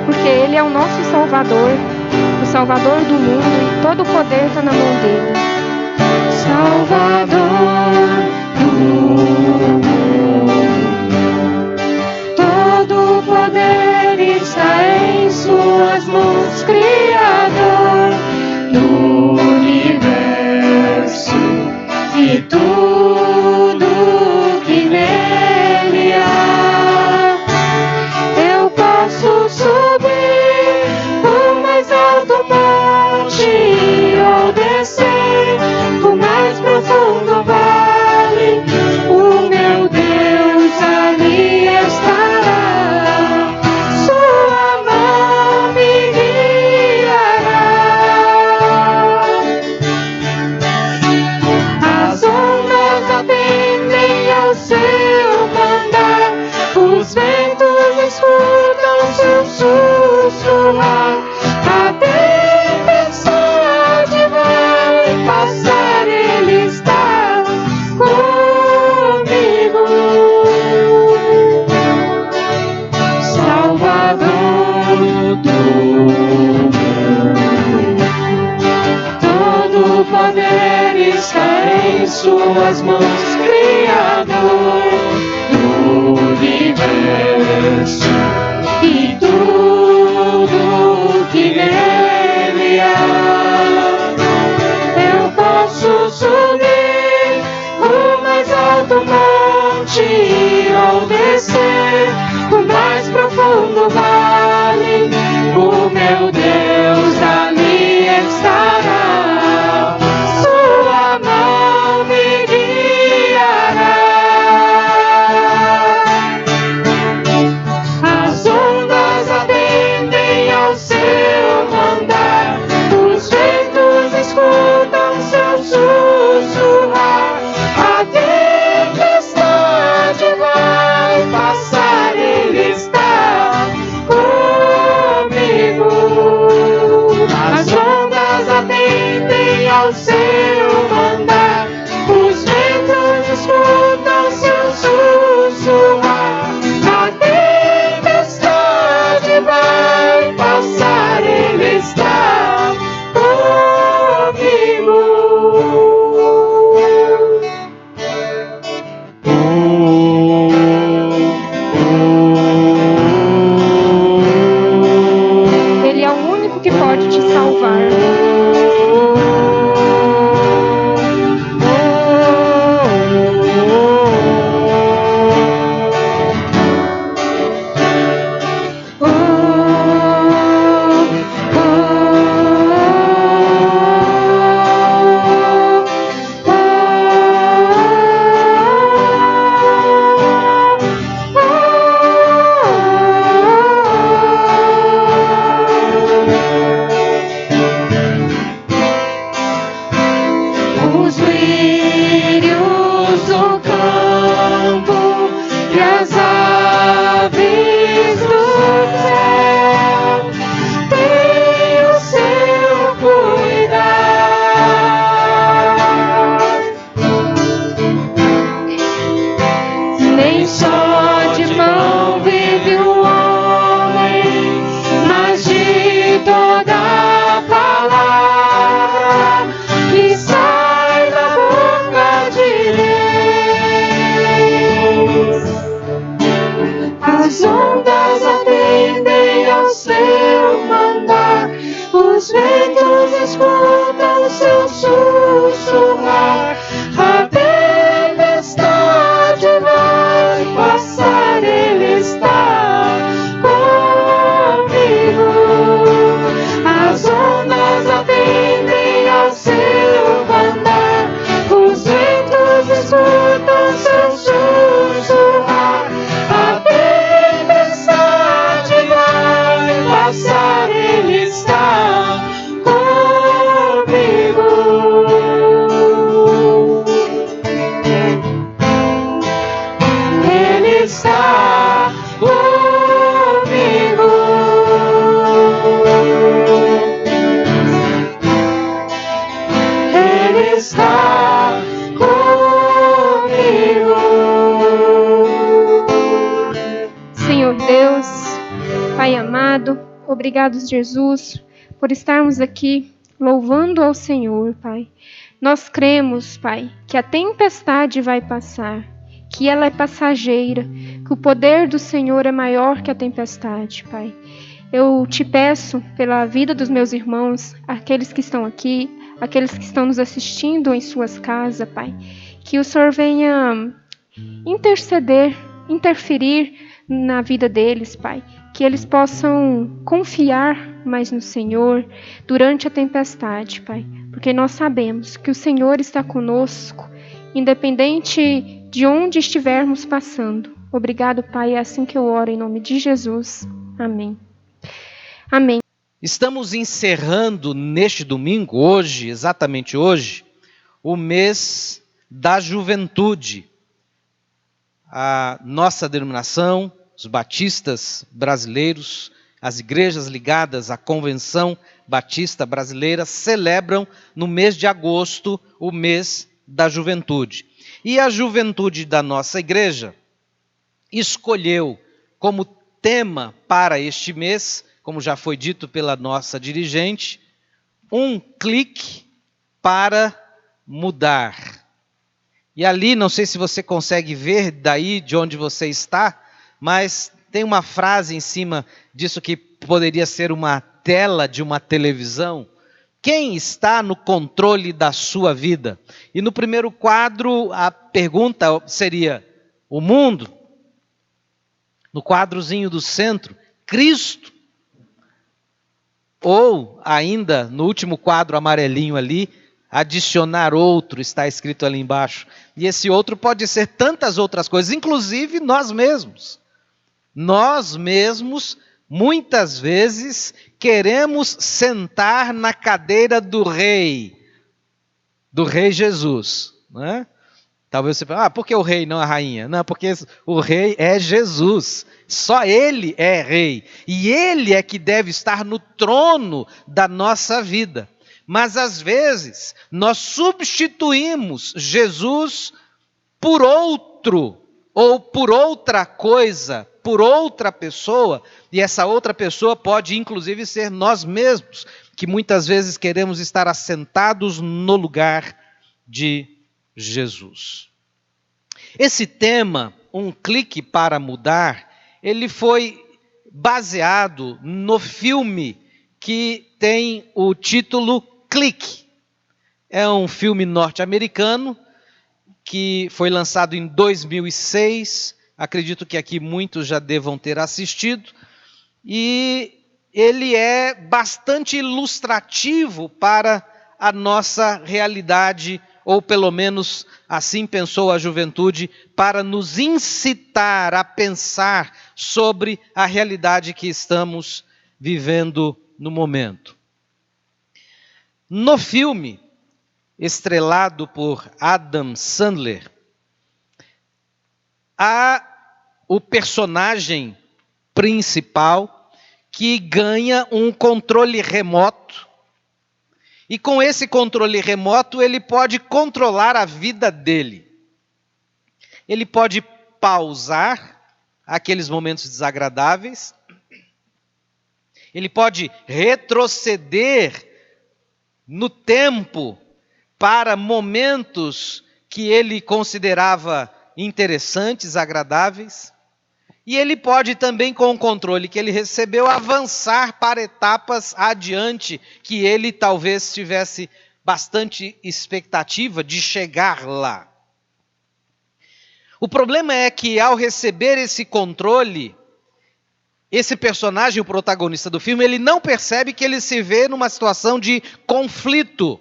Porque Ele é o nosso Salvador, o Salvador do mundo, e todo o poder está na mão dele. Salvador do mundo, todo o poder está em suas mãos, Criador do universo e tudo que nele há. Eu posso subir o mais alto monte ou descer o mais profundo vale, o meu Deus ali estará, sua mão me guiará. As ondas atendem ao seu mandar, os ventos escutam seu sussurrar, a tempestade vai passar, Ele está comigo. Salvador do mundo, todo o poder está em suas mãos, Criador do universo e tudo que nele há. Eu posso subir o mais alto monte ou descer o mais profundo vale, o meu Deus ali estará, sua mão me guiará. As ondas atendem ao seu mandar, os ventos escutam seu sussurrar, a tempestade vai passar, Ele está comigo. As ondas atendem ao seu mandar, os ventos escutam seu sussurrar, a tempestade vai passar, Ele está comigo. Ele é o único que pode te salvar. Os lírios do campo e as aves do céu têm o seu cuidar. Nem só de mão vive o homem, mas de toda a palavra que sai da boca de Deus. As ondas atendem ao seu mandar, os ventos escutam seu sussurrar, a tempestade vai passar, Ele está comigo. As ondas atendem ao seu mandar, os ventos escutam seu sussurrar, a tempestade vai passar, Ele está comigo. Ele está comigo. Ele está comigo. Pai amado, obrigado, Jesus, por estarmos aqui louvando ao Senhor, Pai. Nós cremos, Pai, que a tempestade vai passar, que ela é passageira, que o poder do Senhor é maior que a tempestade, Pai. Eu te peço pela vida dos meus irmãos, aqueles que estão aqui, aqueles que estão nos assistindo em suas casas, Pai, que o Senhor venha interceder, interferir na vida deles, Pai, que eles possam confiar mais no Senhor durante a tempestade, Pai, porque nós sabemos que o Senhor está conosco, independente de onde estivermos passando. Obrigado, Pai, é assim que eu oro em nome de Jesus. Amém. Amém. Estamos encerrando neste domingo, hoje, exatamente hoje, o mês da juventude. A nossa denominação, os batistas brasileiros, as igrejas ligadas à Convenção Batista Brasileira celebram no mês de agosto o mês da juventude. E a juventude da nossa igreja escolheu como tema para este mês, como já foi dito pela nossa dirigente, um clique para mudar. E ali, não sei se você consegue ver daí de onde você está, mas tem uma frase em cima disso que poderia ser uma tela de uma televisão. Quem está no controle da sua vida? E no primeiro quadro a pergunta seria: o mundo? No quadrozinho do centro, Cristo? Ou ainda, no último quadro amarelinho ali, adicionar outro, está escrito ali embaixo. E esse outro pode ser tantas outras coisas, inclusive nós mesmos. Nós mesmos, muitas vezes, queremos sentar na cadeira do rei Jesus, não é? Talvez você fale, por que o rei não a rainha? Não, porque o rei é Jesus. Só ele é rei. E ele é que deve estar no trono da nossa vida. Mas às vezes nós substituímos Jesus por outro, ou por outra coisa, por outra pessoa. E essa outra pessoa pode inclusive ser nós mesmos, que muitas vezes queremos estar assentados no lugar de Jesus. Esse tema, um clique para mudar, ele foi baseado no filme que tem o título Clique. É um filme norte-americano que foi lançado em 2006, acredito que aqui muitos já devam ter assistido, e ele é bastante ilustrativo para a nossa realidade, ou pelo menos assim pensou a juventude, para nos incitar a pensar sobre a realidade que estamos vivendo no momento. No filme, estrelado por Adam Sandler, há o personagem principal que ganha um controle remoto. E com esse controle remoto, ele pode controlar a vida dele. Ele pode pausar aqueles momentos desagradáveis. Ele pode retroceder no tempo para momentos que ele considerava interessantes, agradáveis. E ele pode também, com o controle que ele recebeu, avançar para etapas adiante que ele talvez tivesse bastante expectativa de chegar lá. O problema é que ao receber esse controle, esse personagem, o protagonista do filme, ele não percebe que ele se vê numa situação de conflito.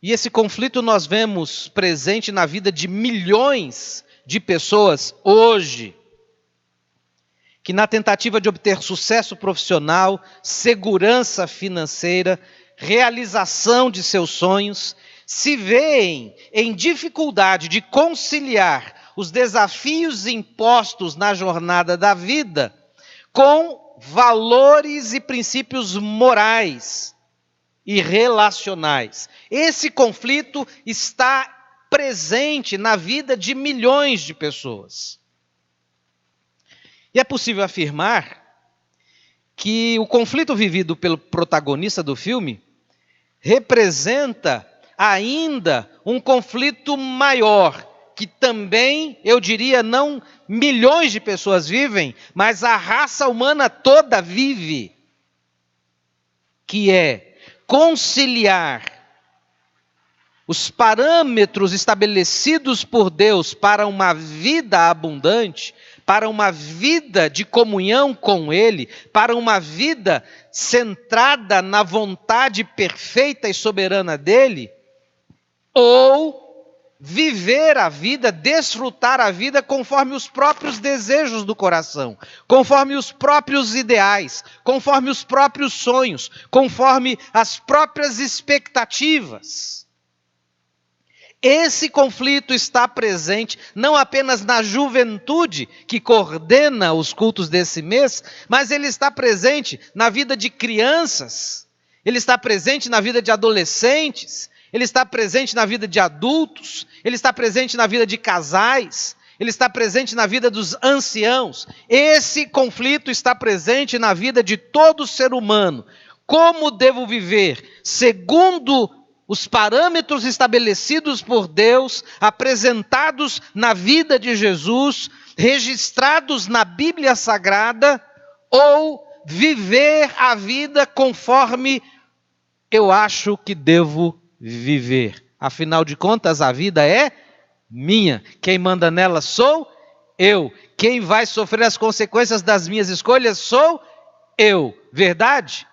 E esse conflito nós vemos presente na vida de milhões de pessoas hoje, que na tentativa de obter sucesso profissional, segurança financeira, realização de seus sonhos, se veem em dificuldade de conciliar os desafios impostos na jornada da vida com valores e princípios morais e relacionais. Esse conflito está presente na vida de milhões de pessoas. E é possível afirmar que o conflito vivido pelo protagonista do filme representa ainda um conflito maior, que também, eu diria, não milhões de pessoas vivem, mas a raça humana toda vive, que é conciliar os parâmetros estabelecidos por Deus para uma vida abundante, para uma vida de comunhão com Ele, para uma vida centrada na vontade perfeita e soberana dEle, ou viver a vida, desfrutar a vida conforme os próprios desejos do coração, conforme os próprios ideais, conforme os próprios sonhos, conforme as próprias expectativas. Esse conflito está presente não apenas na juventude que coordena os cultos desse mês, mas ele está presente na vida de crianças, ele está presente na vida de adolescentes, ele está presente na vida de adultos, ele está presente na vida de casais, ele está presente na vida dos anciãos. Esse conflito está presente na vida de todo ser humano. Como devo viver segundo os parâmetros estabelecidos por Deus, apresentados na vida de Jesus, registrados na Bíblia Sagrada, ou viver a vida conforme eu acho que devo viver? Afinal de contas, a vida é minha. Quem manda nela sou eu. Quem vai sofrer as consequências das minhas escolhas sou eu. Verdade?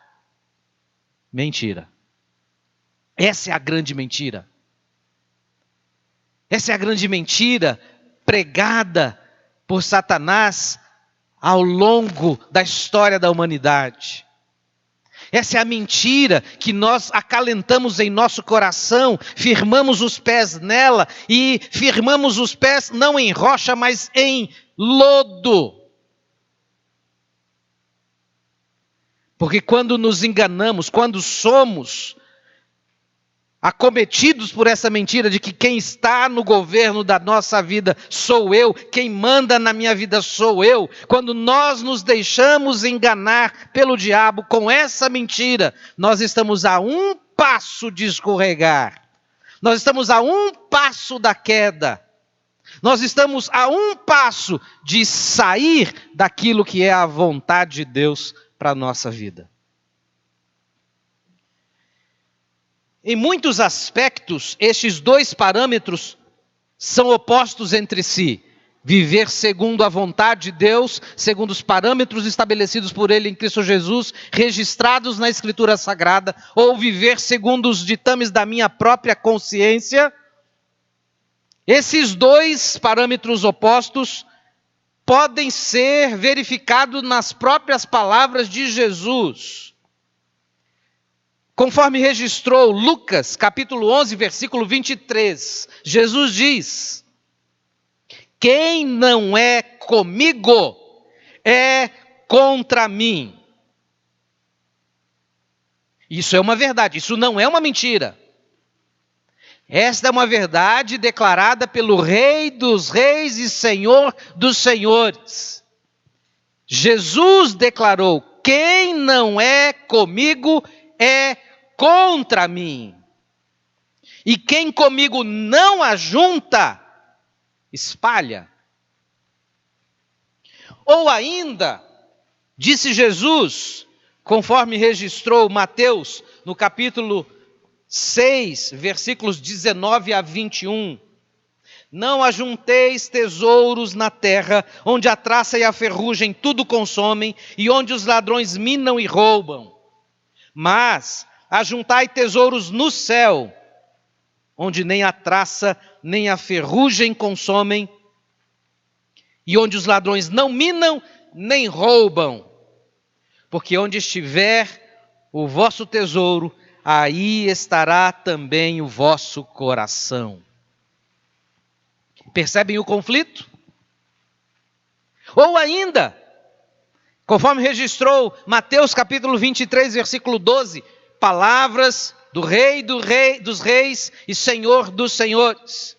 Mentira. Essa é a grande mentira. Essa é a grande mentira pregada por Satanás ao longo da história da humanidade. Essa é a mentira que nós acalentamos em nosso coração, firmamos os pés nela e firmamos os pés não em rocha, mas em lodo. Porque quando nos enganamos, quando somos acometidos por essa mentira de que quem está no governo da nossa vida sou eu, quem manda na minha vida sou eu, quando nós nos deixamos enganar pelo diabo com essa mentira, nós estamos a um passo de escorregar, nós estamos a um passo da queda, nós estamos a um passo de sair daquilo que é a vontade de Deus para a nossa vida. Em muitos aspectos, estes dois parâmetros são opostos entre si. Viver segundo a vontade de Deus, segundo os parâmetros estabelecidos por Ele em Cristo Jesus, registrados na Escritura Sagrada, ou viver segundo os ditames da minha própria consciência. Esses dois parâmetros opostos podem ser verificados nas próprias palavras de Jesus. Conforme registrou Lucas, capítulo 11, versículo 23, Jesus diz: quem não é comigo é contra mim. Isso é uma verdade, isso não é uma mentira. Esta é uma verdade declarada pelo Rei dos Reis e Senhor dos Senhores. Jesus declarou: quem não é comigo é contra mim. E quem comigo não ajunta, espalha. Ou ainda, disse Jesus, conforme registrou Mateus, no capítulo 6, versículos 19 a 21. Não ajunteis tesouros na terra, onde a traça e a ferrugem tudo consomem, e onde os ladrões minam e roubam. Mas ajuntai tesouros no céu, onde nem a traça nem a ferrugem consomem, e onde os ladrões não minam nem roubam. Porque onde estiver o vosso tesouro, aí estará também o vosso coração. Percebem o conflito? Ou ainda, conforme registrou Mateus capítulo 23, versículo 12, palavras do Rei dos Reis e Senhor dos Senhores.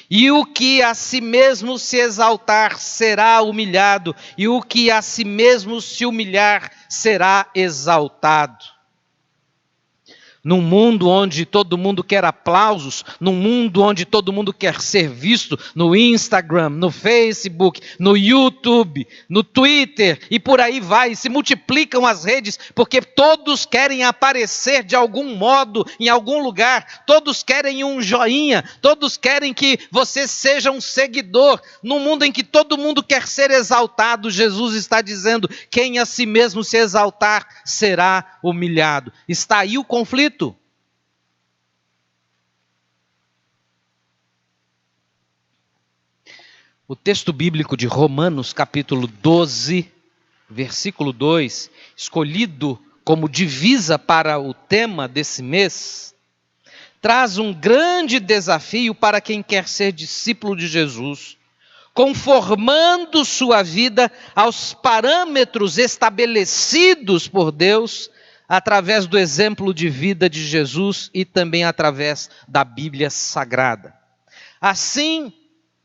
E o que a si mesmo se exaltar será humilhado, e o que a si mesmo se humilhar será exaltado. Num mundo onde todo mundo quer aplausos, num mundo onde todo mundo quer ser visto, no Instagram, no Facebook, no YouTube, no Twitter e por aí vai, se multiplicam as redes, porque todos querem aparecer de algum modo, em algum lugar, todos querem um joinha, todos querem que você seja um seguidor. Num mundo em que todo mundo quer ser exaltado, Jesus está dizendo, quem a si mesmo se exaltar será humilhado. Está aí o conflito. O texto bíblico de Romanos, capítulo 12, versículo 2, escolhido como divisa para o tema desse mês, traz um grande desafio para quem quer ser discípulo de Jesus, conformando sua vida aos parâmetros estabelecidos por Deus, através do exemplo de vida de Jesus e também através da Bíblia Sagrada. Assim,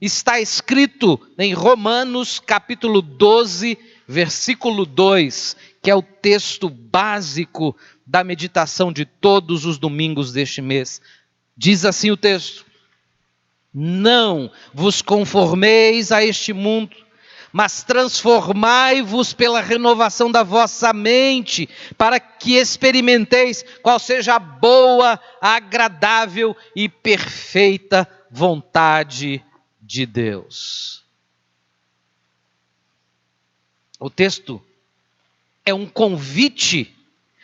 está escrito em Romanos capítulo 12, versículo 2, que é o texto básico da meditação de todos os domingos deste mês. Diz assim o texto: não vos conformeis a este mundo, mas transformai-vos pela renovação da vossa mente, para que experimenteis qual seja a boa, agradável e perfeita vontade de Deus. O texto é um convite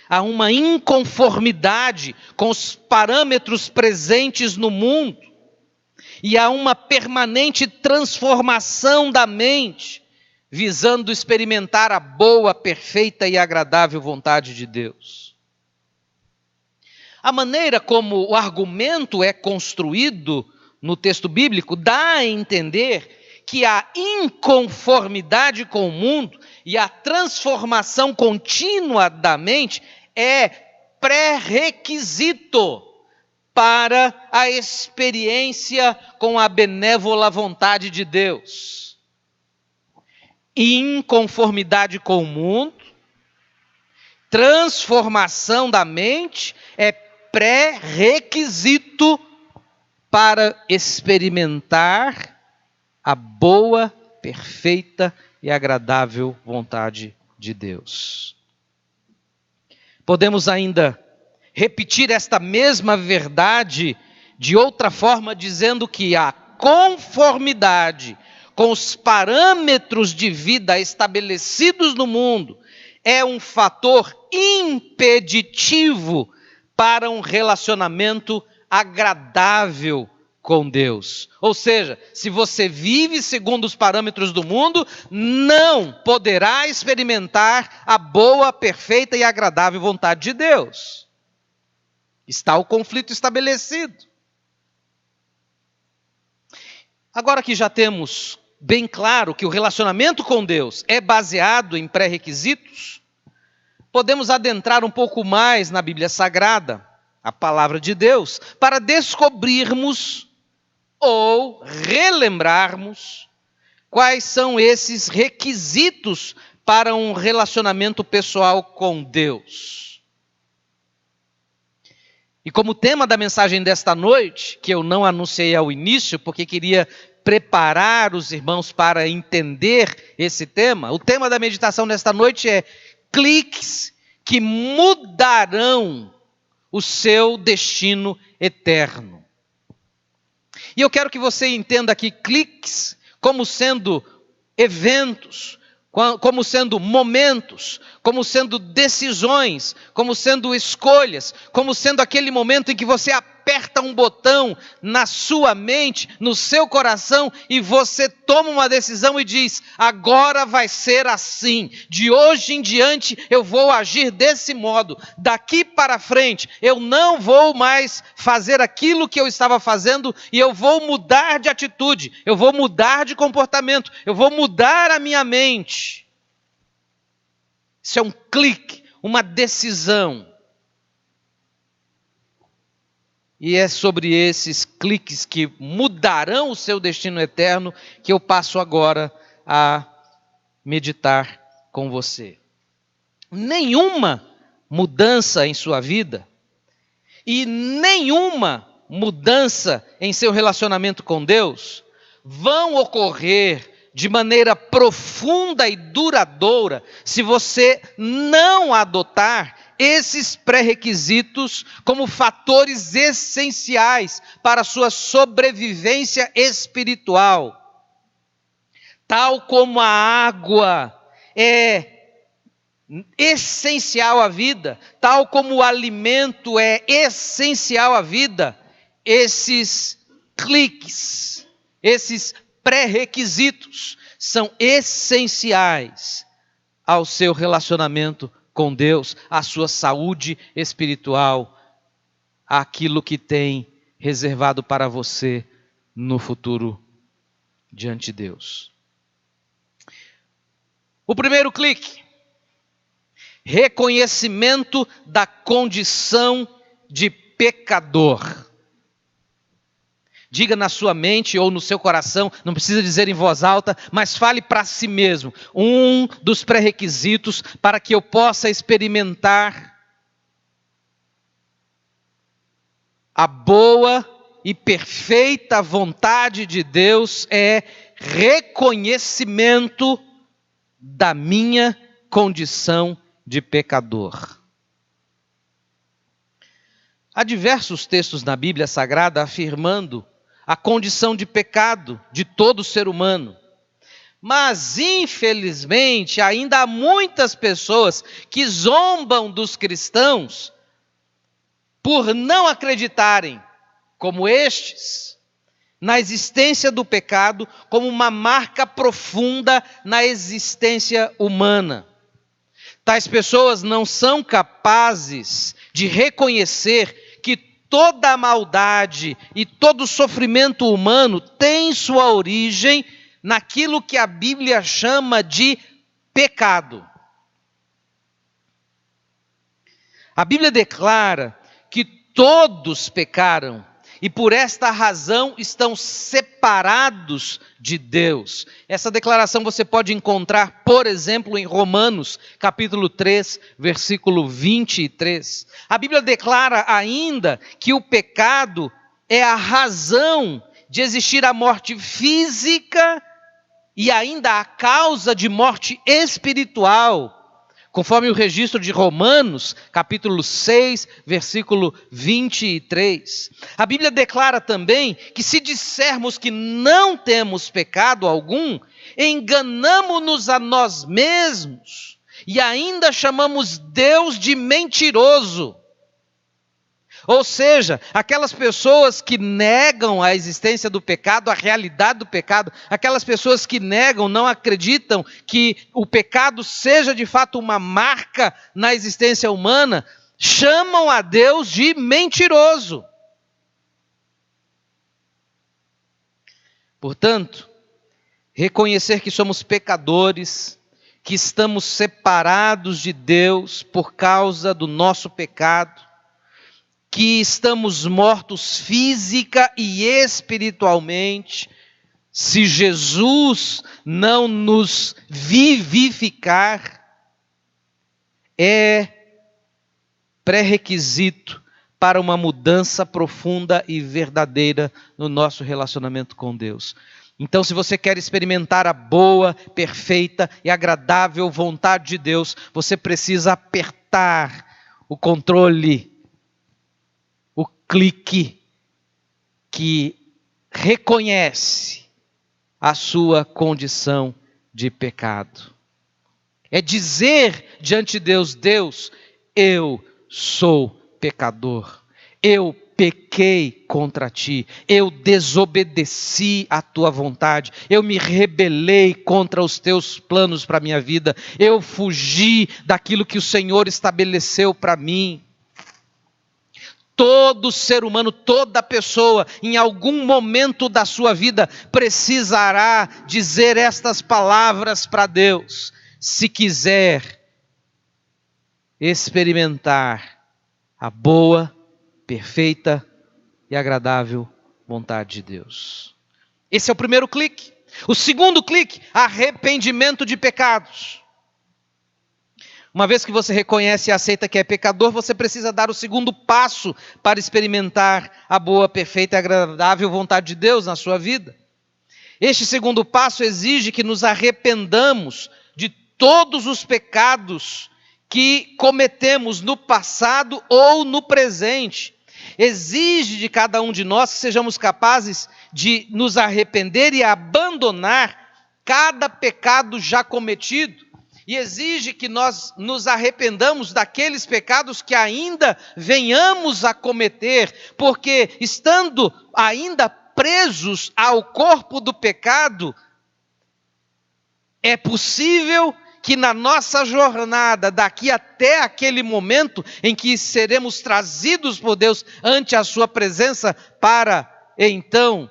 a uma inconformidade com os parâmetros presentes no mundo e a uma permanente transformação da mente, visando experimentar a boa, perfeita e agradável vontade de Deus. A maneira como o argumento é construído no texto bíblico dá a entender que a inconformidade com o mundo e a transformação contínua da mente é pré-requisito para a experiência com a benévola vontade de Deus. Inconformidade com o mundo, transformação da mente é pré-requisito para experimentar a boa, perfeita e agradável vontade de Deus. Podemos ainda repetir esta mesma verdade de outra forma, dizendo que a conformidade com os parâmetros de vida estabelecidos no mundo é um fator impeditivo para um relacionamento agradável com Deus. Ou seja, se você vive segundo os parâmetros do mundo, não poderá experimentar a boa, perfeita e agradável vontade de Deus. Está o conflito estabelecido. Agora que já temos bem claro que o relacionamento com Deus é baseado em pré-requisitos, podemos adentrar um pouco mais na Bíblia Sagrada, a palavra de Deus, para descobrirmos ou relembrarmos quais são esses requisitos para um relacionamento pessoal com Deus. E como tema da mensagem desta noite, que eu não anunciei ao início, porque queria preparar os irmãos para entender esse tema, o tema da meditação desta noite é cliques que mudarão o seu destino eterno. E eu quero que você entenda aqui cliques como sendo eventos, como sendo momentos, como sendo decisões, como sendo escolhas, como sendo aquele momento em que você aperta um botão na sua mente, no seu coração, e você toma uma decisão e diz: agora vai ser assim, de hoje em diante eu vou agir desse modo, daqui para frente eu não vou mais fazer aquilo que eu estava fazendo e eu vou mudar de atitude, eu vou mudar de comportamento, eu vou mudar a minha mente. Isso é um clique, uma decisão. E é sobre esses cliques que mudarão o seu destino eterno, que eu passo agora a meditar com você. Nenhuma mudança em sua vida e nenhuma mudança em seu relacionamento com Deus vão ocorrer de maneira profunda e duradoura se você não adotar esses pré-requisitos como fatores essenciais para a sua sobrevivência espiritual. Tal como a água é essencial à vida, tal como o alimento é essencial à vida, esses cliques, esses pré-requisitos são essenciais ao seu relacionamento com Deus, à sua saúde espiritual, àquilo que tem reservado para você no futuro diante de Deus. O primeiro clique: reconhecimento da condição de pecador. Diga na sua mente ou no seu coração, não precisa dizer em voz alta, mas fale para si mesmo. Um dos pré-requisitos para que eu possa experimentar a boa e perfeita vontade de Deus é reconhecimento da minha condição de pecador. Há diversos textos na Bíblia Sagrada afirmando a condição de pecado de todo ser humano. Mas, infelizmente, ainda há muitas pessoas que zombam dos cristãos por não acreditarem, como estes, na existência do pecado como uma marca profunda na existência humana. Tais pessoas não são capazes de reconhecer que toda a maldade e todo o sofrimento humano tem sua origem naquilo que a Bíblia chama de pecado. A Bíblia declara que todos pecaram e por esta razão estão separados de Deus. Essa declaração você pode encontrar, por exemplo, em Romanos, capítulo 3, versículo 23. A Bíblia declara ainda que o pecado é a razão de existir a morte física e ainda a causa de morte espiritual, conforme o registro de Romanos, capítulo 6, versículo 23. A Bíblia declara também que se dissermos que não temos pecado algum, enganamo-nos a nós mesmos e ainda chamamos Deus de mentiroso. Ou seja, aquelas pessoas que negam a existência do pecado, a realidade do pecado, aquelas pessoas que negam, não acreditam que o pecado seja de fato uma marca na existência humana, chamam a Deus de mentiroso. Portanto, reconhecer que somos pecadores, que estamos separados de Deus por causa do nosso pecado, que estamos mortos física e espiritualmente, se Jesus não nos vivificar, é pré-requisito para uma mudança profunda e verdadeira no nosso relacionamento com Deus. Então, se você quer experimentar a boa, perfeita e agradável vontade de Deus, você precisa apertar o controle, o clique que reconhece a sua condição de pecado. É dizer diante de Deus: Deus, eu sou pecador, eu pequei contra ti, eu desobedeci à tua vontade, eu me rebelei contra os teus planos para a minha vida, eu fugi daquilo que o Senhor estabeleceu para mim. Todo ser humano, toda pessoa, em algum momento da sua vida, precisará dizer estas palavras para Deus, se quiser experimentar a boa, perfeita e agradável vontade de Deus. Esse é o primeiro clique. O segundo clique, arrependimento de pecados. Uma vez que você reconhece e aceita que é pecador, você precisa dar o segundo passo para experimentar a boa, perfeita e agradável vontade de Deus na sua vida. Este segundo passo exige que nos arrependamos de todos os pecados que cometemos no passado ou no presente. Exige de cada um de nós que sejamos capazes de nos arrepender e abandonar cada pecado já cometido. E exige que nós nos arrependamos daqueles pecados que ainda venhamos a cometer, porque estando ainda presos ao corpo do pecado, é possível que na nossa jornada, daqui até aquele momento em que seremos trazidos por Deus ante a sua presença para, então,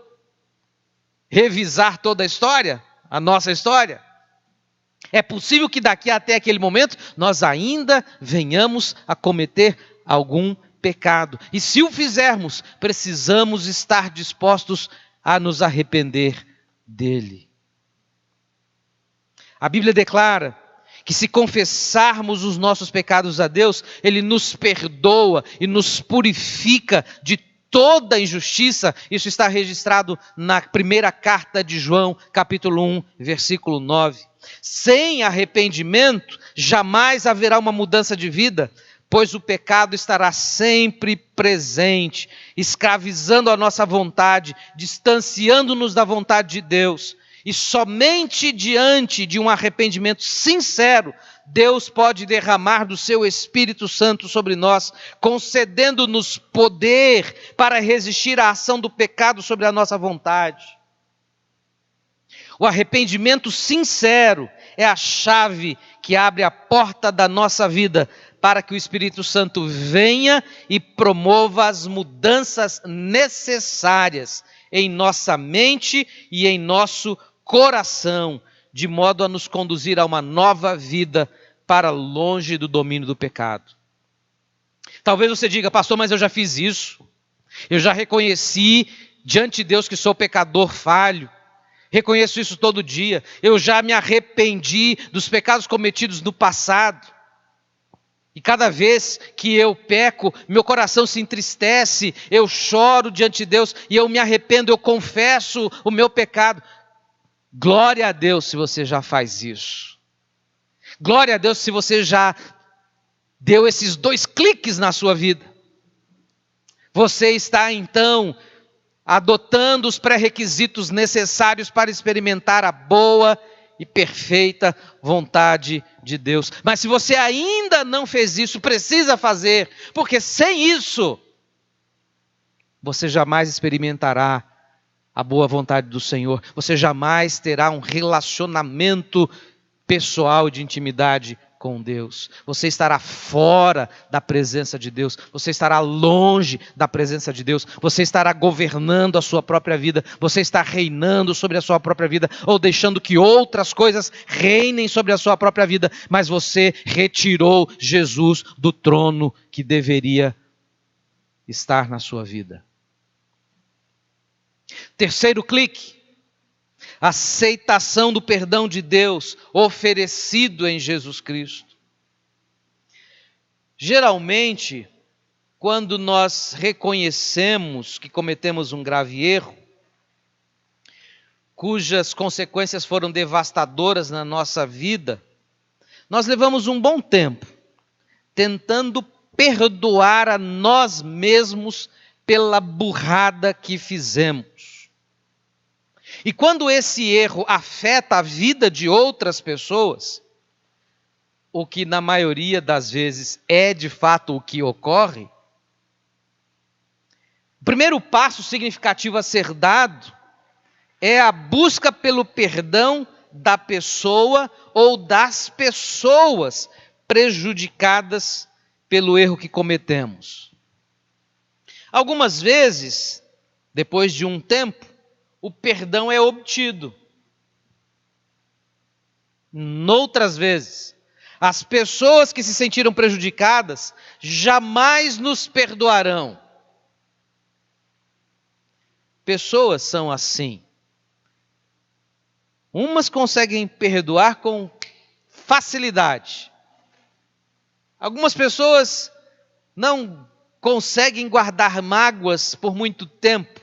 revisar toda a história, a nossa história, é possível que daqui até aquele momento nós ainda venhamos a cometer algum pecado. E se o fizermos, precisamos estar dispostos a nos arrepender dele. A Bíblia declara que se confessarmos os nossos pecados a Deus, Ele nos perdoa e nos purifica de toda injustiça. Isso está registrado na primeira carta de João, capítulo 1, versículo 9. Sem arrependimento, jamais haverá uma mudança de vida, pois o pecado estará sempre presente, escravizando a nossa vontade, distanciando-nos da vontade de Deus. E somente diante de um arrependimento sincero, Deus pode derramar do seu Espírito Santo sobre nós, concedendo-nos poder para resistir à ação do pecado sobre a nossa vontade. O arrependimento sincero é a chave que abre a porta da nossa vida para que o Espírito Santo venha e promova as mudanças necessárias em nossa mente e em nosso coração, de modo a nos conduzir a uma nova vida para longe do domínio do pecado. Talvez você diga: pastor, mas eu já fiz isso. Eu já reconheci diante de Deus que sou pecador falho. Reconheço isso todo dia. Eu já me arrependi dos pecados cometidos no passado. E cada vez que eu peco, meu coração se entristece, eu choro diante de Deus e eu me arrependo, eu confesso o meu pecado. Glória a Deus se você já faz isso. Glória a Deus se você já deu esses 2 cliques na sua vida. Você está então adotando os pré-requisitos necessários para experimentar a boa e perfeita vontade de Deus. Mas se você ainda não fez isso, precisa fazer, porque sem isso, você jamais experimentará a boa vontade do Senhor. Você jamais terá um relacionamento pessoal de intimidade com Deus. Você estará fora da presença de Deus. Você estará longe da presença de Deus. Você estará governando a sua própria vida. Você está reinando sobre a sua própria vida, ou deixando que outras coisas reinem sobre a sua própria vida. Mas você retirou Jesus do trono que deveria estar na sua vida. Terceiro clique: aceitação do perdão de Deus oferecido em Jesus Cristo. Geralmente, quando nós reconhecemos que cometemos um grave erro, cujas consequências foram devastadoras na nossa vida, nós levamos um bom tempo tentando perdoar a nós mesmos pela burrada que fizemos. E quando esse erro afeta a vida de outras pessoas, o que na maioria das vezes é de fato o que ocorre, o primeiro passo significativo a ser dado é a busca pelo perdão da pessoa ou das pessoas prejudicadas pelo erro que cometemos. Algumas vezes, depois de um tempo, o perdão é obtido. Noutras vezes, as pessoas que se sentiram prejudicadas jamais nos perdoarão. pessoas são assim. Umas conseguem perdoar com facilidade. Algumas pessoas não conseguem guardar mágoas por muito tempo.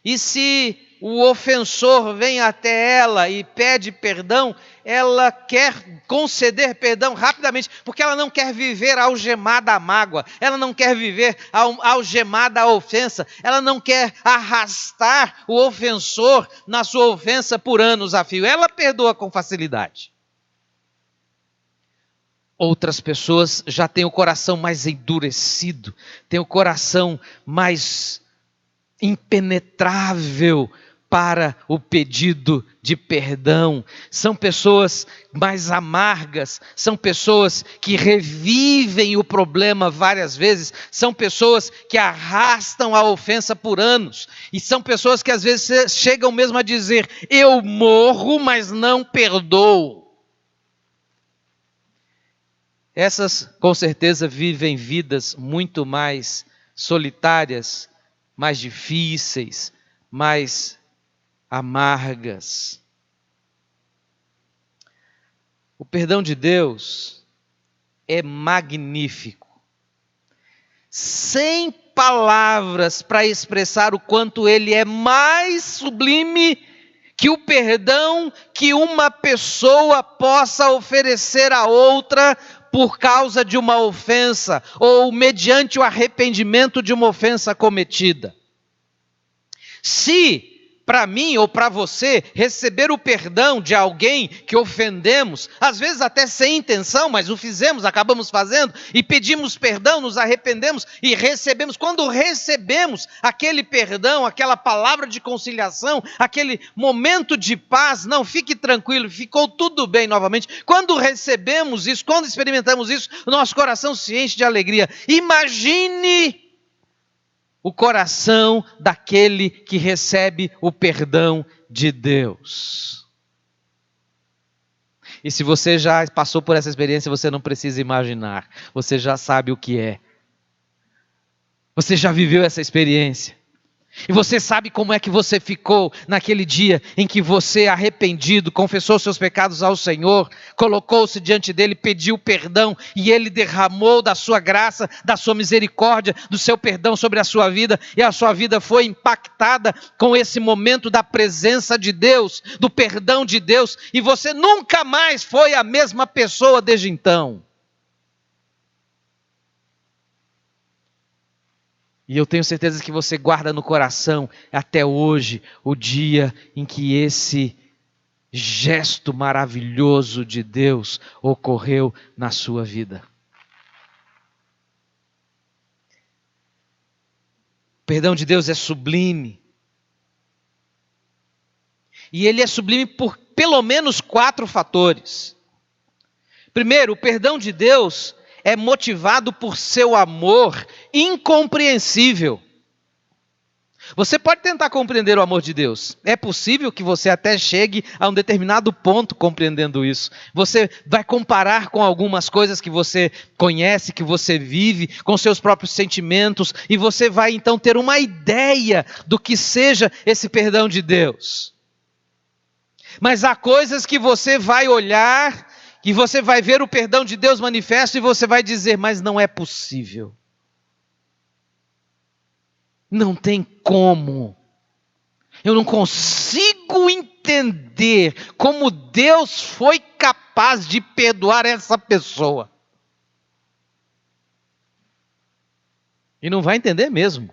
E se o ofensor vem até ela e pede perdão, ela quer conceder perdão rapidamente, porque ela não quer viver algemada à mágoa, ela não quer viver algemada à ofensa, ela não quer arrastar o ofensor na sua ofensa por anos a fio, ela perdoa com facilidade. Outras pessoas já têm o coração mais endurecido, têm o coração mais impenetrável para o pedido de perdão. São pessoas mais amargas, são pessoas que revivem o problema várias vezes, são pessoas que arrastam a ofensa por anos, e são pessoas que às vezes chegam mesmo a dizer: eu morro, mas não perdoo. Essas, com certeza, vivem vidas muito mais solitárias, mais difíceis, mais amargas. O perdão de Deus é magnífico. Sem palavras para expressar o quanto ele é mais sublime que o perdão que uma pessoa possa oferecer a outra por causa de uma ofensa, ou mediante o arrependimento de uma ofensa cometida. Se, para mim ou para você, receber o perdão de alguém que ofendemos, às vezes até sem intenção, mas o fizemos, acabamos fazendo, e pedimos perdão, nos arrependemos e recebemos. Quando recebemos aquele perdão, aquela palavra de conciliação, aquele momento de paz, não, fique tranquilo, ficou tudo bem novamente. Quando recebemos isso, quando experimentamos isso, o nosso coração se enche de alegria. Imagine o coração daquele que recebe o perdão de Deus. E se você já passou por essa experiência, você não precisa imaginar. Você já sabe o que é. Você já viveu essa experiência. E você sabe como é que você ficou naquele dia em que você, arrependido, confessou seus pecados ao Senhor, colocou-se diante dele, pediu perdão, e ele derramou da sua graça, da sua misericórdia, do seu perdão sobre a sua vida, e a sua vida foi impactada com esse momento da presença de Deus, do perdão de Deus, e você nunca mais foi a mesma pessoa desde então. E eu tenho certeza que você guarda no coração até hoje o dia em que esse gesto maravilhoso de Deus ocorreu na sua vida. O perdão de Deus é sublime. E ele é sublime por pelo menos 4 fatores. Primeiro, o perdão de Deus é motivado por seu amor incompreensível. Você pode tentar compreender o amor de Deus. É possível que você até chegue a um determinado ponto compreendendo isso. Você vai comparar com algumas coisas que você conhece, que você vive, com seus próprios sentimentos, e você vai então ter uma ideia do que seja esse perdão de Deus. Mas há coisas que você vai olhar e você vai ver o perdão de Deus manifesto e você vai dizer: mas não é possível. Não tem como. Eu não consigo entender como Deus foi capaz de perdoar essa pessoa. E não vai entender mesmo.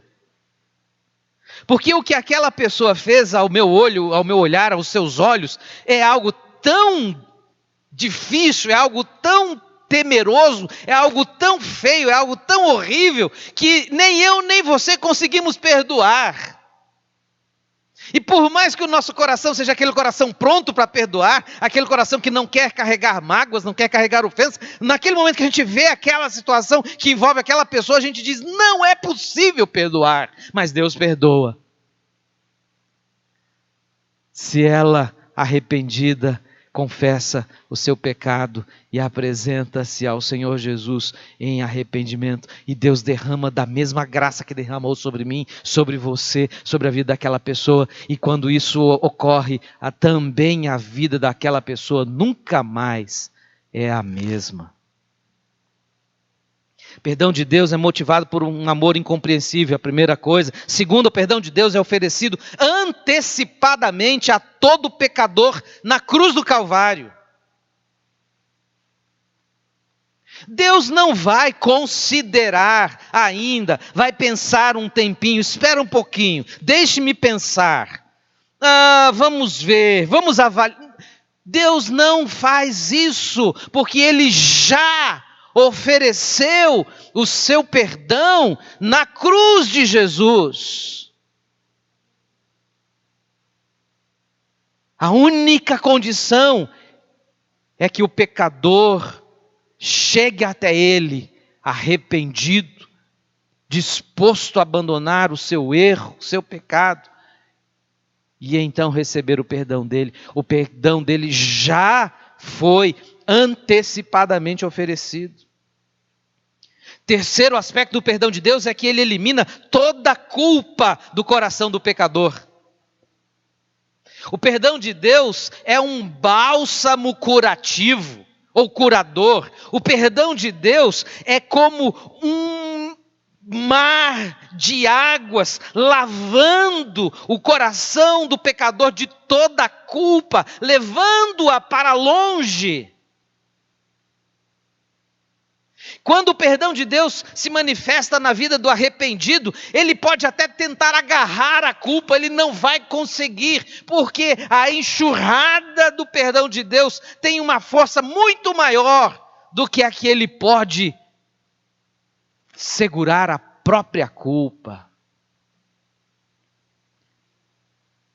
Porque o que aquela pessoa fez ao meu olho, ao meu olhar, aos seus olhos, é algo tão difícil, é algo tão temeroso, é algo tão feio, é algo tão horrível, que nem eu nem você conseguimos perdoar. E por mais que o nosso coração seja aquele coração pronto para perdoar, aquele coração que não quer carregar mágoas, não quer carregar ofensas, naquele momento que a gente vê aquela situação que envolve aquela pessoa, a gente diz: não é possível perdoar, mas Deus perdoa. Se ela, arrependida, confessa o seu pecado e apresenta-se ao Senhor Jesus em arrependimento. E Deus derrama da mesma graça que derramou sobre mim, sobre você, sobre a vida daquela pessoa. E quando isso ocorre, também a vida daquela pessoa nunca mais é a mesma. Perdão de Deus é motivado por um amor incompreensível, a primeira coisa. Segundo, o perdão de Deus é oferecido antecipadamente a todo pecador na cruz do Calvário. Deus não vai considerar ainda, vai pensar um tempinho, espera um pouquinho, deixe-me pensar. Vamos ver, vamos avaliar. Deus não faz isso, porque Ele já ofereceu o seu perdão na cruz de Jesus. A única condição é que o pecador chegue até Ele arrependido, disposto a abandonar o seu erro, o seu pecado, e então receber o perdão dele. O perdão dele já foi antecipadamente oferecido. Terceiro aspecto do perdão de Deus é que Ele elimina toda a culpa do coração do pecador. O perdão de Deus é um bálsamo curativo ou curador. O perdão de Deus é como um mar de águas lavando o coração do pecador de toda a culpa, levando-a para longe. Quando o perdão de Deus se manifesta na vida do arrependido, ele pode até tentar agarrar a culpa, ele não vai conseguir, porque a enxurrada do perdão de Deus tem uma força muito maior do que a que ele pode segurar a própria culpa.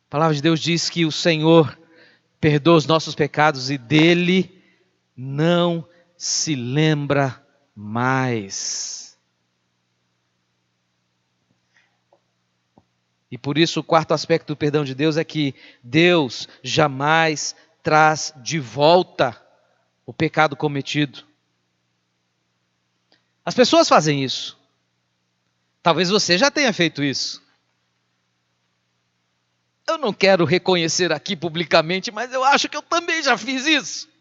A palavra de Deus diz que o Senhor perdoa os nossos pecados e dele não se lembra mais. E por isso o quarto aspecto do perdão de Deus é que Deus jamais traz de volta o pecado cometido. As pessoas fazem isso. Talvez você já tenha feito isso. Eu não quero reconhecer aqui publicamente, mas eu acho que eu também já fiz isso.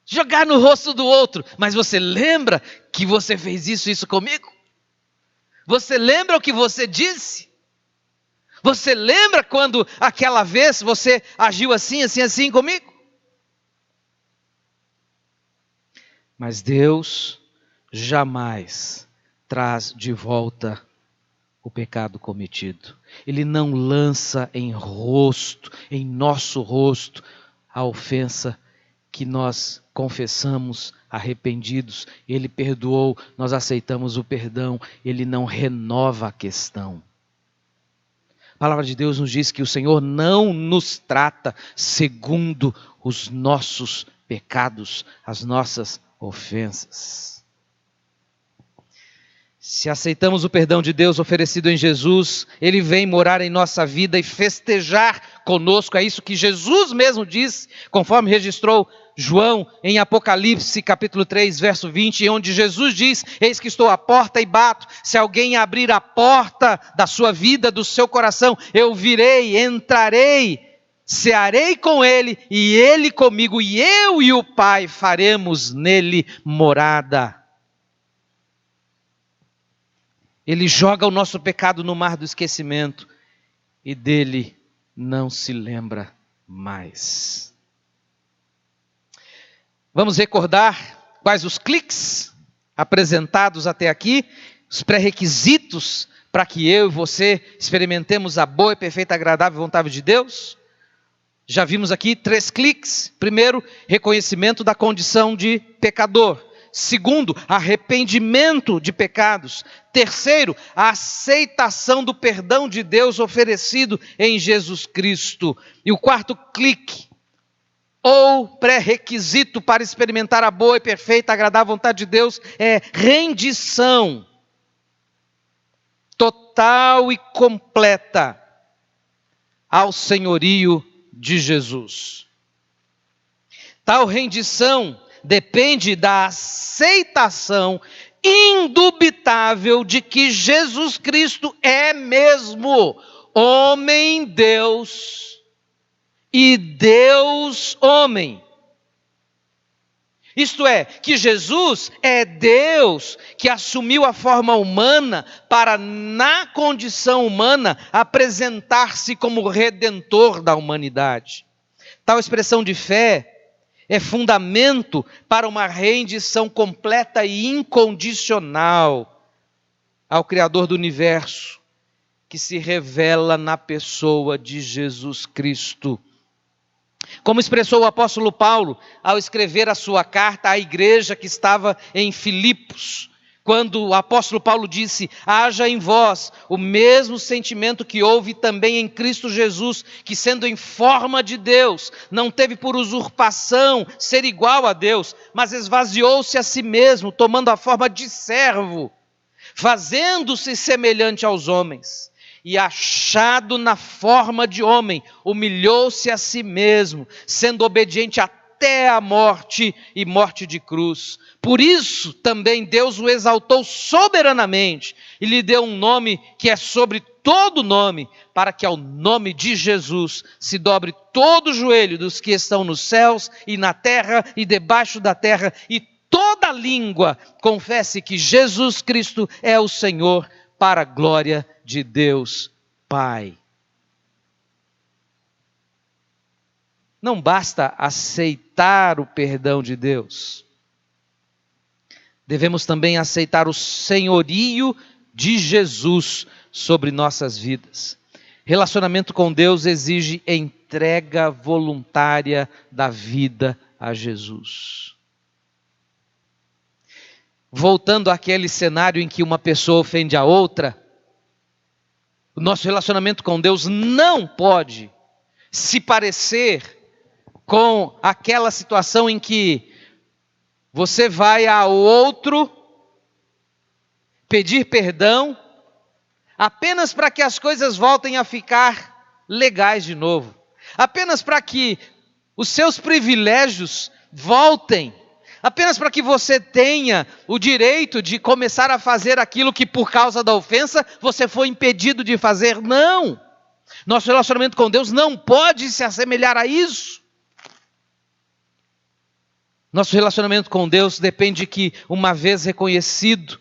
Jogar no rosto do outro. Mas você lembra que você fez isso comigo? Você lembra o que você disse? Você lembra quando aquela vez você agiu assim comigo? Mas Deus jamais traz de volta o pecado cometido. Ele não lança em nosso rosto, a ofensa que nós confessamos arrependidos. Ele perdoou, nós aceitamos o perdão, Ele não renova a questão. A palavra de Deus nos diz que o Senhor não nos trata segundo os nossos pecados, as nossas ofensas. Se aceitamos o perdão de Deus oferecido em Jesus, Ele vem morar em nossa vida e festejar conosco. É isso que Jesus mesmo disse, conforme registrou João em Apocalipse capítulo 3, verso 20, onde Jesus diz: eis que estou à porta e bato, se alguém abrir a porta da sua vida, do seu coração, eu virei, entrarei, cearei com ele e ele comigo, e eu e o Pai faremos nele morada. Ele joga o nosso pecado no mar do esquecimento e dele não se lembra mais. Vamos recordar quais os cliques apresentados até aqui, os pré-requisitos para que eu e você experimentemos a boa e perfeita, agradável vontade de Deus. Já vimos aqui 3 cliques. Primeiro, reconhecimento da condição de pecador. Segundo, arrependimento de pecados. Terceiro, a aceitação do perdão de Deus oferecido em Jesus Cristo. E o quarto clique, ou pré-requisito para experimentar a boa e perfeita, agradável vontade de Deus, é rendição total e completa ao senhorio de Jesus. Tal rendição depende da aceitação indubitável de que Jesus Cristo é mesmo homem Deus e Deus homem. Isto é, que Jesus é Deus que assumiu a forma humana para, na condição humana, apresentar-se como redentor da humanidade. Tal expressão de fé é fundamento para uma rendição completa e incondicional ao Criador do universo, que se revela na pessoa de Jesus Cristo. Como expressou o apóstolo Paulo ao escrever a sua carta à igreja que estava em Filipos, quando o apóstolo Paulo disse: haja em vós o mesmo sentimento que houve também em Cristo Jesus, que sendo em forma de Deus, não teve por usurpação ser igual a Deus, mas esvaziou-se a si mesmo, tomando a forma de servo, fazendo-se semelhante aos homens. E achado na forma de homem, humilhou-se a si mesmo, sendo obediente até a morte e morte de cruz. Por isso também Deus o exaltou soberanamente e lhe deu um nome que é sobre todo nome, para que ao nome de Jesus se dobre todo o joelho dos que estão nos céus e na terra e debaixo da terra, e toda língua confesse que Jesus Cristo é o Senhor, para a glória de Deus Pai. Não basta aceitar o perdão de Deus. Devemos também aceitar o senhorio de Jesus sobre nossas vidas. Relacionamento com Deus exige entrega voluntária da vida a Jesus. Voltando àquele cenário em que uma pessoa ofende a outra, o nosso relacionamento com Deus não pode se parecer com aquela situação em que você vai ao outro pedir perdão apenas para que as coisas voltem a ficar legais de novo, apenas para que os seus privilégios voltem, apenas para que você tenha o direito de começar a fazer aquilo que por causa da ofensa você foi impedido de fazer. Não! Nosso relacionamento com Deus não pode se assemelhar a isso. Nosso relacionamento com Deus depende de que, uma vez reconhecido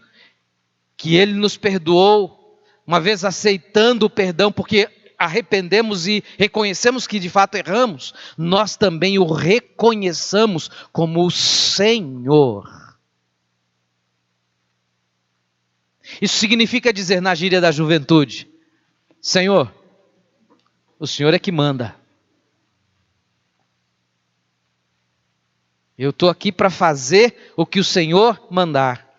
que Ele nos perdoou, uma vez aceitando o perdão, porque arrependemos e reconhecemos que de fato erramos, nós também o reconheçamos como o Senhor. Isso significa dizer, na gíria da juventude: Senhor, o Senhor é que manda. Eu estou aqui para fazer o que o Senhor mandar.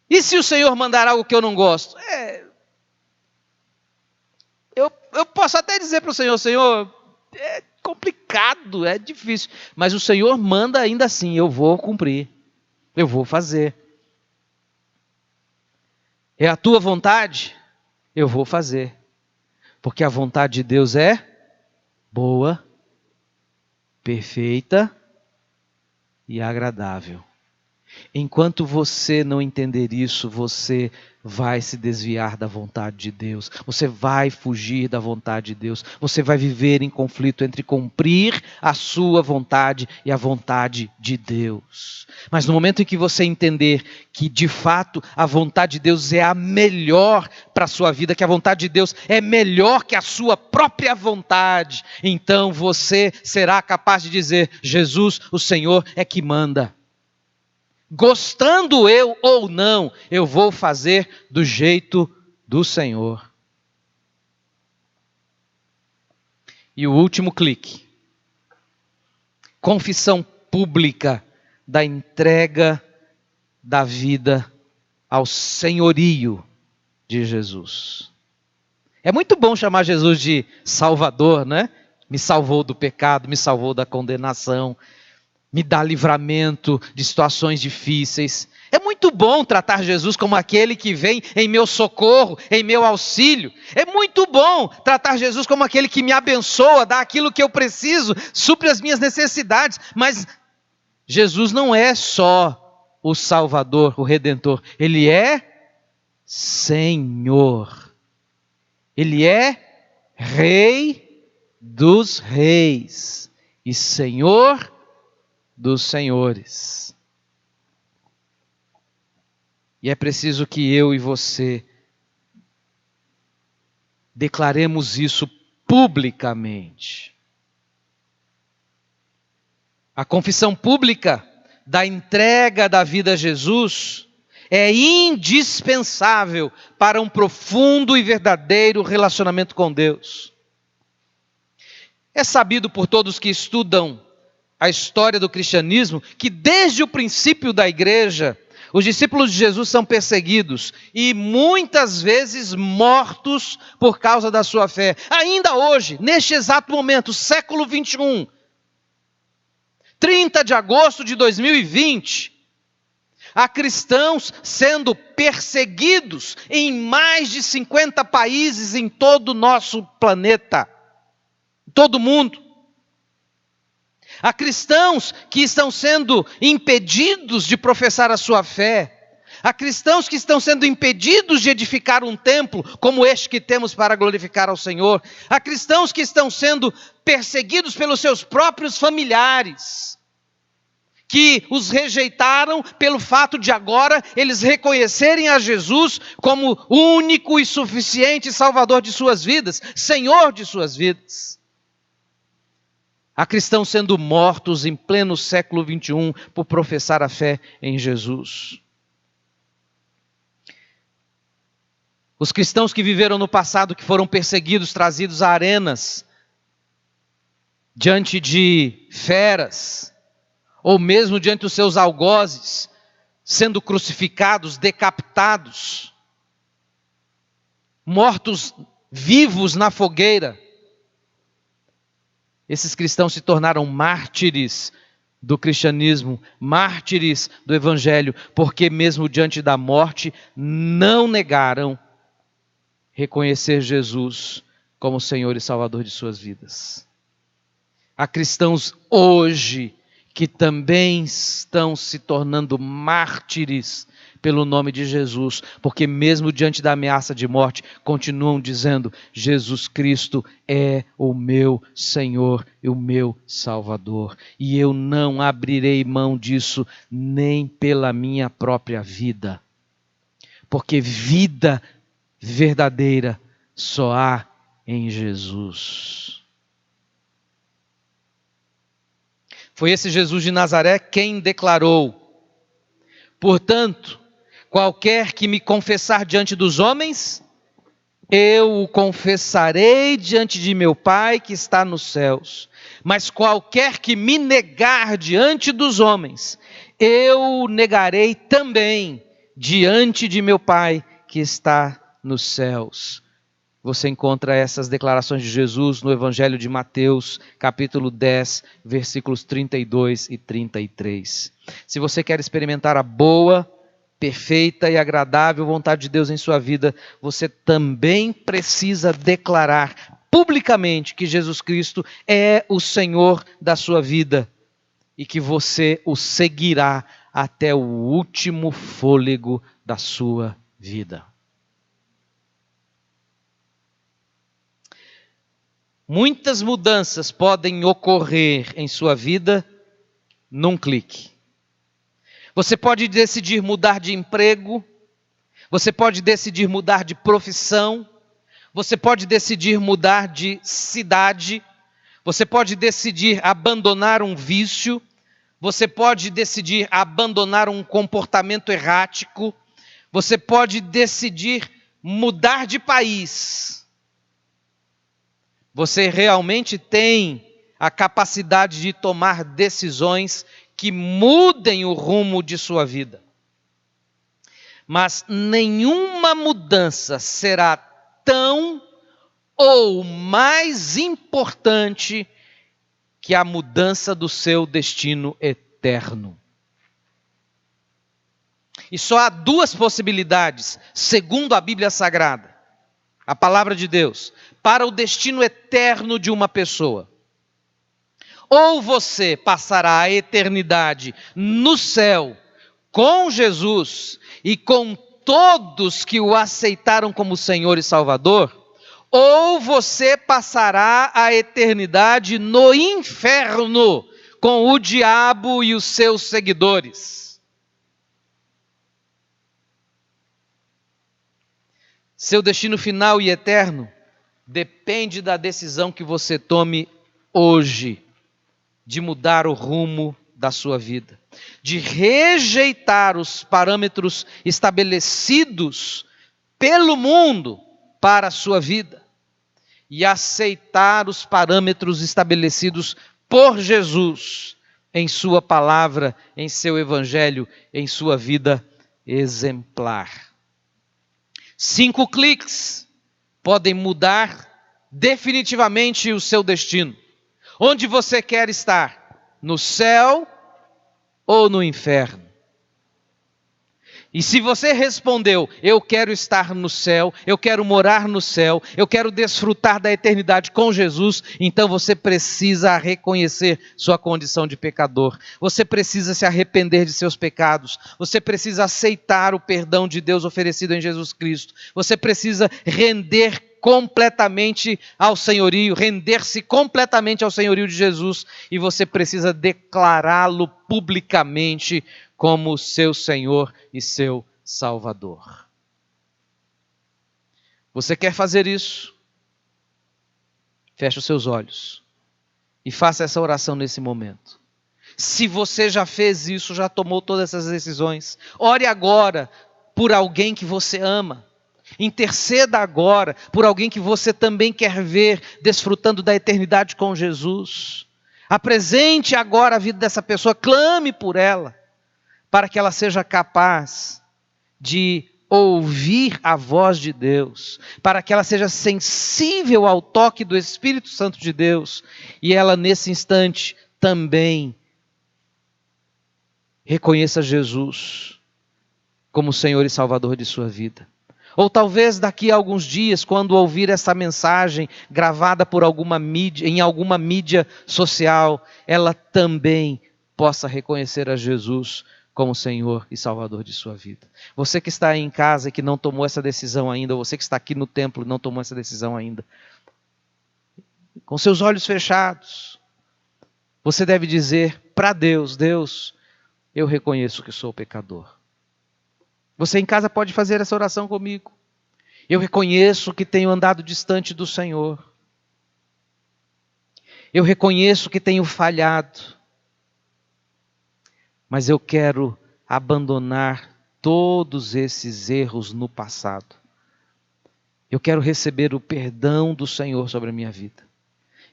E se o Senhor mandar algo que eu não gosto? Eu posso até dizer para o Senhor: Senhor, é complicado, é difícil, mas o Senhor manda ainda assim, eu vou cumprir, eu vou fazer. É a tua vontade? Eu vou fazer. Porque a vontade de Deus é boa, perfeita e agradável. Enquanto você não entender isso, você vai se desviar da vontade de Deus. Você vai fugir da vontade de Deus. Você vai viver em conflito entre cumprir a sua vontade e a vontade de Deus. Mas no momento em que você entender que de fato a vontade de Deus é a melhor para a sua vida, que a vontade de Deus é melhor que a sua própria vontade, então você será capaz de dizer: Jesus, o Senhor é que manda. Gostando eu ou não, eu vou fazer do jeito do Senhor. E o último clique. Confissão pública da entrega da vida ao senhorio de Jesus. É muito bom chamar Jesus de Salvador, né? Me salvou do pecado, me salvou da condenação. me dá livramento de situações difíceis. É muito bom tratar Jesus como aquele que vem em meu socorro, em meu auxílio. É muito bom tratar Jesus como aquele que me abençoa, dá aquilo que eu preciso, supre as minhas necessidades. Mas Jesus não é só o Salvador, o Redentor. Ele é Senhor. Ele é Rei dos reis e Senhor dos senhores. E é preciso que eu e você declaremos isso publicamente. A confissão pública da entrega da vida a Jesus é indispensável para um profundo e verdadeiro relacionamento com Deus. É sabido por todos que estudam a história do cristianismo que desde o princípio da igreja, os discípulos de Jesus são perseguidos e muitas vezes mortos por causa da sua fé. Ainda hoje, neste exato momento, século 21, 30 de agosto de 2020, há cristãos sendo perseguidos em mais de 50 países em todo o nosso planeta, todo mundo. Há cristãos que estão sendo impedidos de professar a sua fé. Há cristãos que estão sendo impedidos de edificar um templo como este que temos para glorificar ao Senhor. Há cristãos que estão sendo perseguidos pelos seus próprios familiares, que os rejeitaram pelo fato de agora eles reconhecerem a Jesus como único e suficiente Salvador de suas vidas, Senhor de suas vidas. Há cristãos sendo mortos em pleno século 21 por professar a fé em Jesus. Os cristãos que viveram no passado, que foram perseguidos, trazidos a arenas, diante de feras, ou mesmo diante dos seus algozes, sendo crucificados, decapitados, mortos vivos na fogueira. Esses cristãos se tornaram mártires do cristianismo, mártires do evangelho, porque mesmo diante da morte não negaram reconhecer Jesus como Senhor e Salvador de suas vidas. Há cristãos hoje que também estão se tornando mártires pelo nome de Jesus, porque mesmo diante da ameaça de morte, continuam dizendo: Jesus Cristo é o meu Senhor e o meu Salvador, e eu não abrirei mão disso nem pela minha própria vida, porque vida verdadeira só há em Jesus. Foi esse Jesus de Nazaré quem declarou: portanto, qualquer que me confessar diante dos homens, eu o confessarei diante de meu Pai que está nos céus. Mas qualquer que me negar diante dos homens, eu o negarei também diante de meu Pai que está nos céus. Você encontra essas declarações de Jesus no Evangelho de Mateus, capítulo 10, versículos 32 e 33. Se você quer experimentar a boa, perfeita e agradável vontade de Deus em sua vida, você também precisa declarar publicamente que Jesus Cristo é o Senhor da sua vida e que você o seguirá até o último fôlego da sua vida. Muitas mudanças podem ocorrer em sua vida num clique. Você pode decidir mudar de emprego, você pode decidir mudar de profissão, você pode decidir mudar de cidade, você pode decidir abandonar um vício, você pode decidir abandonar um comportamento errático, você pode decidir mudar de país. Você realmente tem a capacidade de tomar decisões que mudem o rumo de sua vida. Mas nenhuma mudança será tão ou mais importante que a mudança do seu destino eterno. E só há duas possibilidades, segundo a Bíblia Sagrada, a palavra de Deus, para o destino eterno de uma pessoa. Ou você passará a eternidade no céu com Jesus e com todos que o aceitaram como Senhor e Salvador, ou você passará a eternidade no inferno com o diabo e os seus seguidores. Seu destino final e eterno depende da decisão que você tome hoje, de mudar o rumo da sua vida, de rejeitar os parâmetros estabelecidos pelo mundo para a sua vida e aceitar os parâmetros estabelecidos por Jesus em sua palavra, em seu evangelho, em sua vida exemplar. 5 cliques podem mudar definitivamente o seu destino. Onde você quer estar? No céu ou no inferno? E se você respondeu, eu quero estar no céu, eu quero morar no céu, eu quero desfrutar da eternidade com Jesus, então você precisa reconhecer sua condição de pecador. Você precisa se arrepender de seus pecados. Você precisa aceitar o perdão de Deus oferecido em Jesus Cristo. Você precisa render completamente ao senhorio, render-se completamente ao senhorio de Jesus, e você precisa declará-lo publicamente como seu Senhor e seu Salvador. Você quer fazer isso? Feche os seus olhos e faça essa oração nesse momento. Se você já fez isso, já tomou todas essas decisões, ore agora por alguém que você ama. Interceda agora por alguém que você também quer ver desfrutando da eternidade com Jesus. Apresente agora a vida dessa pessoa, clame por ela, para que ela seja capaz de ouvir a voz de Deus, para que ela seja sensível ao toque do Espírito Santo de Deus, e ela nesse instante também reconheça Jesus como Senhor e Salvador de sua vida. Ou talvez daqui a alguns dias, quando ouvir essa mensagem gravada por alguma mídia, em alguma mídia social, ela também possa reconhecer a Jesus como Senhor e Salvador de sua vida. Você que está aí em casa e que não tomou essa decisão ainda, ou você que está aqui no templo e não tomou essa decisão ainda, com seus olhos fechados, você deve dizer para Deus: Deus, eu reconheço que sou pecador. Você em casa pode fazer essa oração comigo. Eu reconheço que tenho andado distante do Senhor. Eu reconheço que tenho falhado. Mas eu quero abandonar todos esses erros no passado. Eu quero receber o perdão do Senhor sobre a minha vida.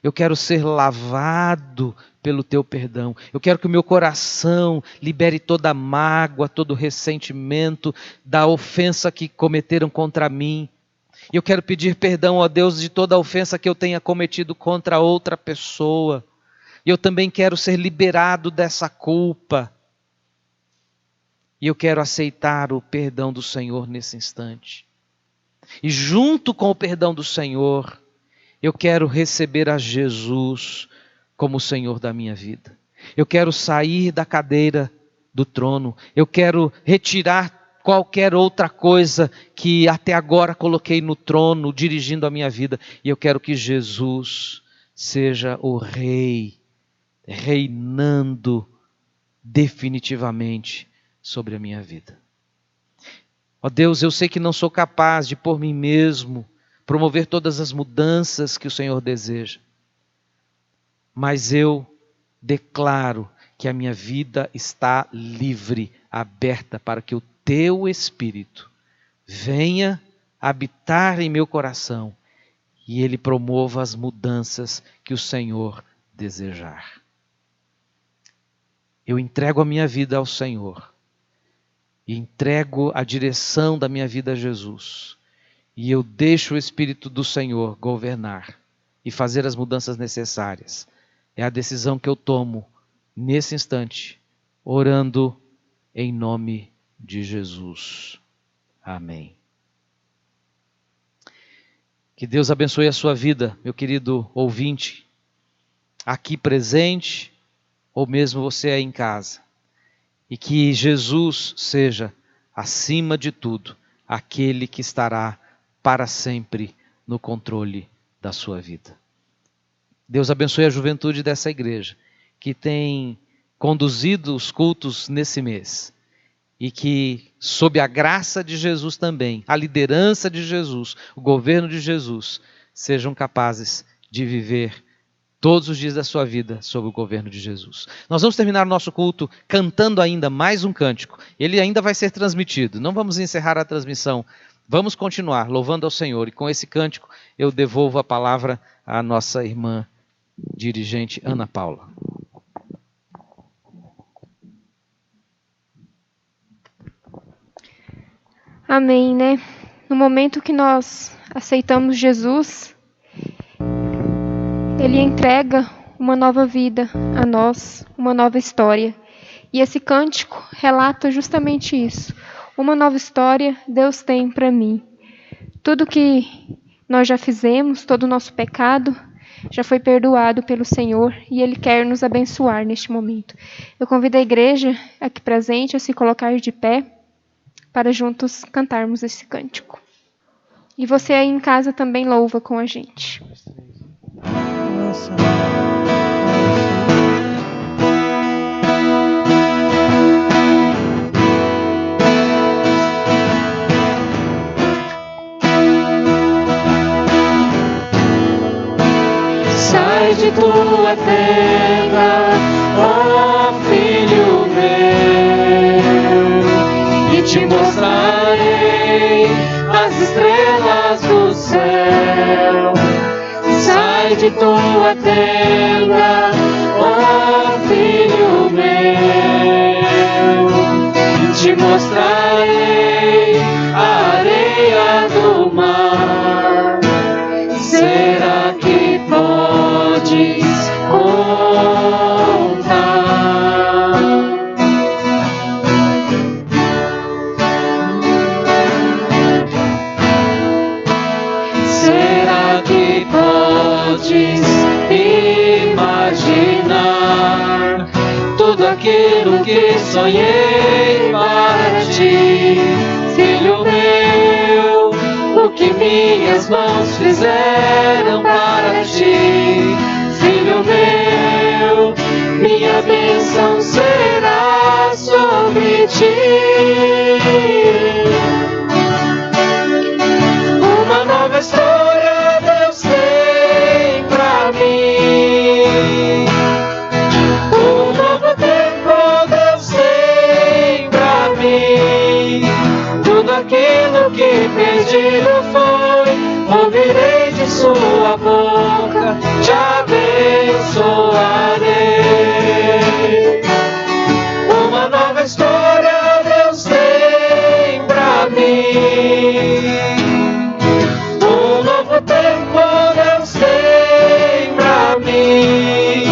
Eu quero ser lavado pelo teu perdão. Eu quero que o meu coração libere toda a mágoa, todo o ressentimento da ofensa que cometeram contra mim. Eu quero pedir perdão a Deus de toda a ofensa que eu tenha cometido contra outra pessoa. E eu também quero ser liberado dessa culpa. E eu quero aceitar o perdão do Senhor nesse instante. E junto com o perdão do Senhor, eu quero receber a Jesus como o Senhor da minha vida. Eu quero sair da cadeira do trono. Eu quero retirar qualquer outra coisa que até agora coloquei no trono, dirigindo a minha vida. E eu quero que Jesus seja o Rei, reinando definitivamente sobre a minha vida. Ó Deus, eu sei que não sou capaz de por mim mesmo promover todas as mudanças que o Senhor deseja. Mas eu declaro que a minha vida está livre, aberta para que o teu Espírito venha habitar em meu coração e ele promova as mudanças que o Senhor desejar. Eu entrego a minha vida ao Senhor e entrego a direção da minha vida a Jesus. E eu deixo o Espírito do Senhor governar e fazer as mudanças necessárias É a decisão que eu tomo nesse instante, orando em nome de Jesus. Amém. Que Deus abençoe a sua vida, meu querido ouvinte, aqui presente, ou mesmo você aí em casa. E que Jesus seja, acima de tudo, aquele que estará para sempre no controle da sua vida. Deus abençoe a juventude dessa igreja, que tem conduzido os cultos nesse mês. E que, sob a graça de Jesus também, a liderança de Jesus, o governo de Jesus, sejam capazes de viver todos os dias da sua vida sob o governo de Jesus. Nós vamos terminar o nosso culto cantando ainda mais um cântico. Ele ainda vai ser transmitido. Não vamos encerrar a transmissão. Vamos continuar louvando ao Senhor. E com esse cântico eu devolvo a palavra à nossa irmã dirigente Ana Paula. Amém, né? No momento que nós aceitamos Jesus, Ele entrega uma nova vida a nós, uma nova história. E esse cântico relata justamente isso. Uma nova história Deus tem para mim. Tudo que nós já fizemos, todo o nosso pecado, já foi perdoado pelo Senhor e Ele quer nos abençoar neste momento. Eu convido a igreja aqui presente a se colocar de pé, para juntos cantarmos esse cântico. E você aí em casa também louva com a gente. Sai de tua tenda, ó filho meu, e te mostrarei as estrelas do céu. Sai de tua tenda, ó filho meu, e te mostrarei a areia do mar. Será que podes contar? Será que podes imaginar tudo aquilo que sonhei para ti, filho meu? O que minhas mãos fizeram para ti, filho meu, minha bênção será sobre ti. Uma nova história Deus tem pra mim, um novo tempo Deus tem pra mim. Tudo aquilo que perdido foi, ouvirei de sua boca, te abençoarei. Uma nova história Deus tem pra mim, um novo tempo Deus tem pra mim.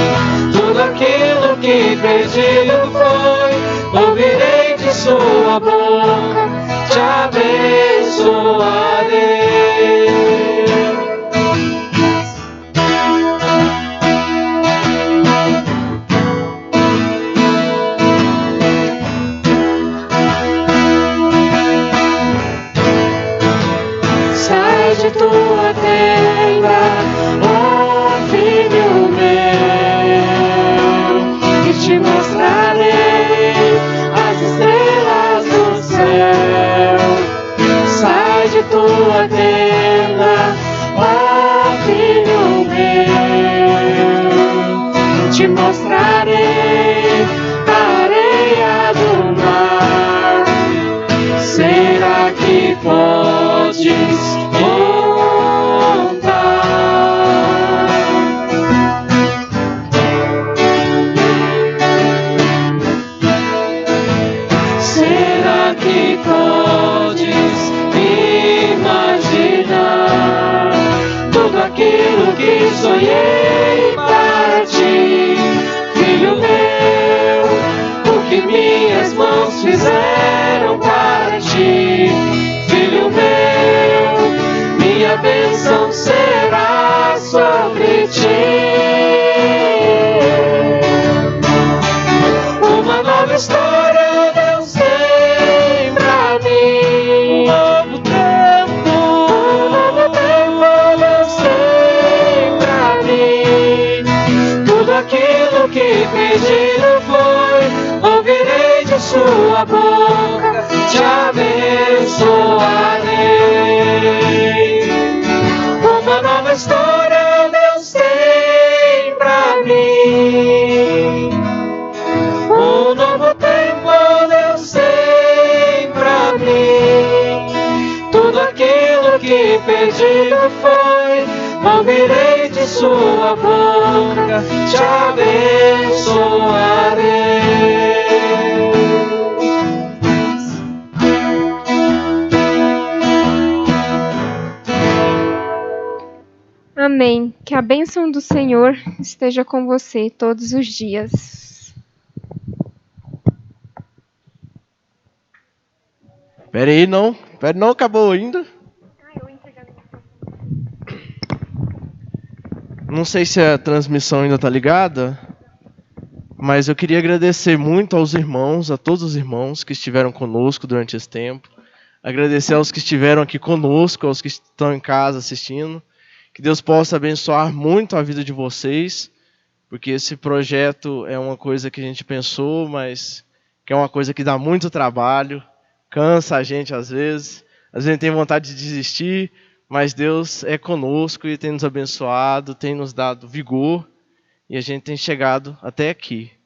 Tudo aquilo que perdido foi, ouvirei de sua boca, te abençoarei. Sai de tua tenda, ó filho meu, e te mostrarei as estrelas do céu. Sai de tua tenda, ó filho meu, te mostrarei a areia do mar. Será que podes contar? Será que podes imaginar tudo aquilo que sonhei para ti, que pedido foi, ouvirei de sua boca, te abençoarei. Uma nova história Deus tem pra mim, um novo tempo Deus tem pra mim. Tudo aquilo que pedido foi, ouvirei de sua boca, te abençoarei. Amém. Que a bênção do Senhor esteja com você todos os dias. Pera não, acabou ainda. Não sei se a transmissão ainda está ligada, mas eu queria agradecer muito aos irmãos, a todos os irmãos que estiveram conosco durante esse tempo. Agradecer aos que estiveram aqui conosco, aos que estão em casa assistindo. Que Deus possa abençoar muito a vida de vocês, porque esse projeto é uma coisa que a gente pensou, mas que é uma coisa que dá muito trabalho, cansa a gente às vezes a gente tem vontade de desistir, mas Deus é conosco e tem nos abençoado, tem nos dado vigor, e a gente tem chegado até aqui.